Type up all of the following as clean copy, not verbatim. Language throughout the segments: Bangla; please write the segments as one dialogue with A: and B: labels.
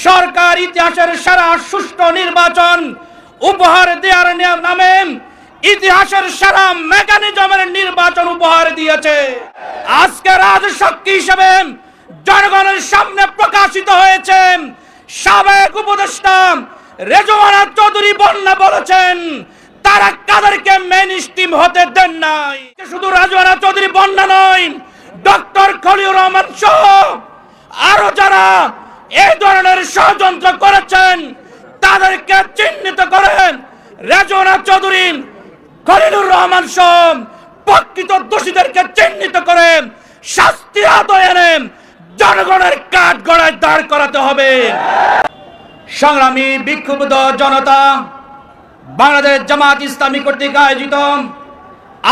A: সরকার ইতিহাসের সেরা সুষ্ঠু নির্বাচন উপহার দেওয়ার নামে ইতিহাসের সেরা মেকানিজমের নির্বাচন উপহার দিয়েছে। আজকে রাজসাক্ষী হিসেবে জনগণের সামনে প্রকাশিত হয়েছে সাবেক উপদেষ্টা রেজওয়ানা চৌধুরী বন্যা বলেছেন তারা কাদেরকে মেইন স্ট্রিম হতে দেন নাই। শুধু রেজওয়ানা চৌধুরী বন্যা নয়, ডক্টর খলিলুর রহমান সহ আরো যারা এই ধরনের ষড়যন্ত্র করেছেন তাদেরকে চিহ্নিত করেন রেজওয়ানা চৌধুরী খলিলুর রহমান সহ প্রকৃত দোষীদেরকে চিহ্নিত করেন শাস্তির আওতায় এনে জনগণের কাঠগড়ায় দাঁড় করাতে হবে। সংগ্রামী বিক্ষুব্ধ জনতা, বাংলাদেশ জামাত ইসলামী কর্তৃক আয়োজিত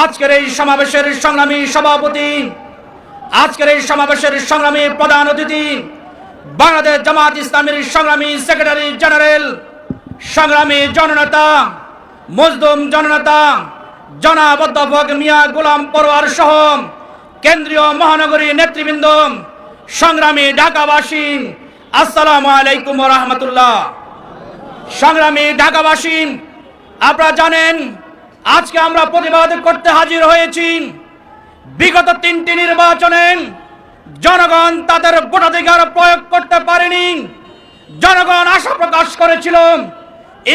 A: আজকের এই সমাবেশের সংগ্রামী সভাপতি, আজকের এই সমাবেশের সংগ্রামী প্রধান অতিথি, বাংলাদেশ জামাত ইসলামীর সংগ্রামী সেক্রেটারি জেনারেল, সংগ্রামী জননেতা, মজলুম জননেতা জনাব অধ্যাপক মিয়া গোলাম পরোয়ার সহ কেন্দ্রীয় মহানগরী নেতৃবৃন্দ, সংগ্রামী ঢাকাবাসী, আসসালামু আলাইকুম ওয়া রাহমাতুল্লাহ। সংগ্রামী ঢাকাবাসী, আপনারা জানেন আজকে আমরা প্রতিবাদ করতে হাজির হয়েছি। বিগত 3টি নির্বাচনে জনগণ তাদের ভোটাধিকার প্রয়োগ করতে পারেনি। জনগণ আশা প্রকাশ করেছিল,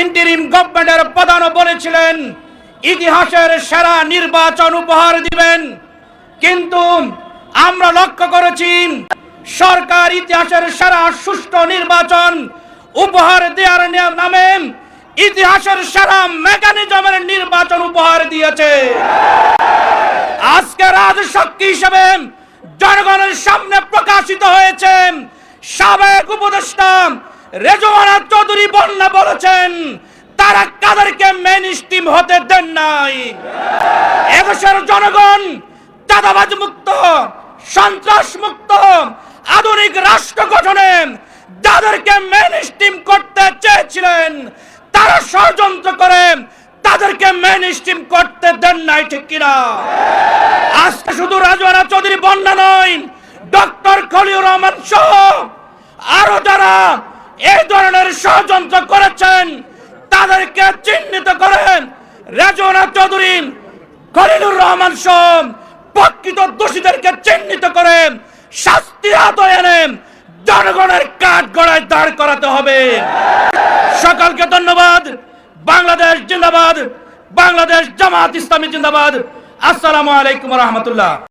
A: ইন্টারিম গভর্নমেন্টের প্রধানও বলেছিলেন ইতিহাসের সেরা নির্বাচন উপহার দিবেন, কিন্তু আমরা লক্ষ্য করেছি সরকার ইতিহাসের সেরা সুষ্ঠু নির্বাচন উপহার দেওয়ার নামে ইতিহাসের সেরা মেকানিজমের নির্বাচন উপহার দিয়েছে। আজকে রাজসাক্ষী হিসেবে জনগণের সামনে প্রকাশিত হয়েছে সাবেক উপদেষ্টা রেজওয়ানা চৌধুরী বন্যা বলেছেন তারা কাদেরকে মেইন স্ট্রিম হতে দেন নাই। এদেশের জনগণ চাঁদাবাজ মুক্ত, সন্ত্রাস মুক্ত আধুনিক রাষ্ট্র গঠনে যাদেরকে মেইন স্ট্রিম করতে চেয়েছিলেন তারা ষড়যন্ত্র করে তাদেরকে মেইন স্ট্রিম করতে দেন নাই, ঠিক কিনা? আজকে শুধু রেজওয়ানা চৌধুরী বন্যা নয়, ডক্টর খলিলুর রহমান সহ আরো যারা এই ধরনের ষড়যন্ত্র করেছেন তাদেরকে চিহ্নিত করেন রেজওয়ানা চৌধুরী খলিলুর রহমান সহ প্রকৃত দোষীদেরকে চিহ্নিত করেন শাস্তির আওতায় এনে জনগণের কাঠগড়ায় দাঁড় করাতে হবে। সকলকে ধন্যবাদ। বাংলাদেশ জিন্দাবাদ, বাংলাদেশ জামাত ইসলামী জিন্দাবাদ। আসসালামু আলাইকুম ওয়া রাহমাতুল্লাহ।